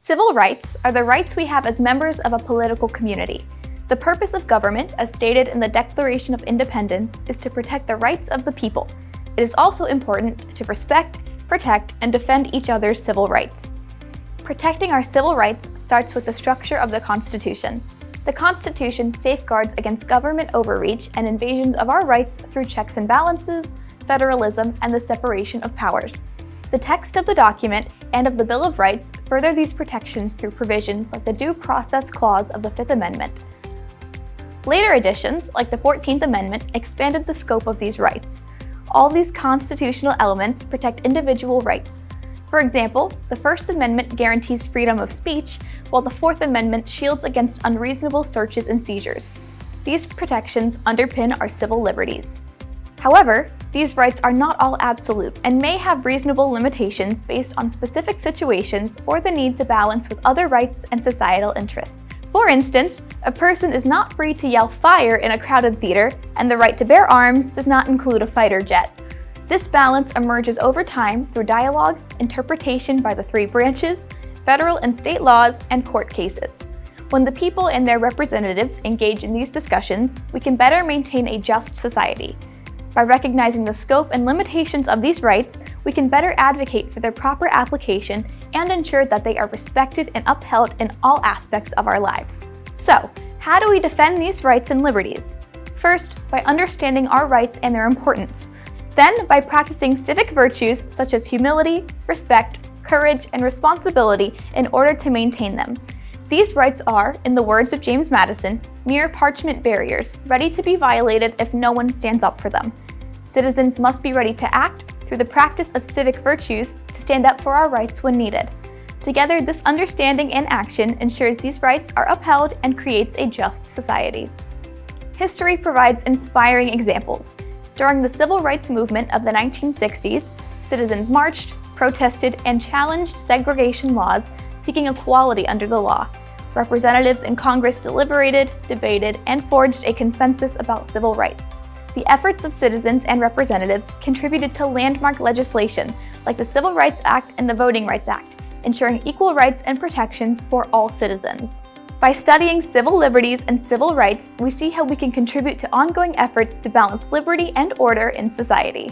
Civil rights are the rights we have as members of a political community. The purpose of government, as stated in the Declaration of Independence, is to protect the rights of the people. It is also important to respect, protect, and defend each other's civil rights. Protecting our civil rights starts with the structure of the Constitution. The Constitution safeguards against government overreach and invasions of our rights through checks and balances, federalism, and the separation of powers. The text of the document and of the Bill of Rights further these protections through provisions like the Due Process Clause of the Fifth Amendment. Later editions, like the 14th Amendment, expanded the scope of these rights. All these constitutional elements protect individual rights. For example, the First Amendment guarantees freedom of speech, while the Fourth Amendment shields against unreasonable searches and seizures. These protections underpin our civil liberties. However, these rights are not all absolute and may have reasonable limitations based on specific situations or the need to balance with other rights and societal interests. For instance, a person is not free to yell fire in a crowded theater, and the right to bear arms does not include a fighter jet. This balance emerges over time through dialogue, interpretation by the three branches, federal and state laws, and court cases. When the people and their representatives engage in these discussions, we can better maintain a just society. By recognizing the scope and limitations of these rights, we can better advocate for their proper application and ensure that they are respected and upheld in all aspects of our lives. So, how do we defend these rights and liberties? First, by understanding our rights and their importance. Then, by practicing civic virtues such as humility, respect, courage, and responsibility in order to maintain them. These rights are, in the words of James Madison, mere parchment barriers, ready to be violated if no one stands up for them. Citizens must be ready to act through the practice of civic virtues to stand up for our rights when needed. Together, this understanding and action ensures these rights are upheld and creates a just society. History provides inspiring examples. During the civil rights movement of the 1960s, citizens marched, protested, and challenged segregation laws, seeking equality under the law. Representatives in Congress deliberated, debated, and forged a consensus about civil rights. The efforts of citizens and representatives contributed to landmark legislation like the Civil Rights Act and the Voting Rights Act, ensuring equal rights and protections for all citizens. By studying civil liberties and civil rights, we see how we can contribute to ongoing efforts to balance liberty and order in society.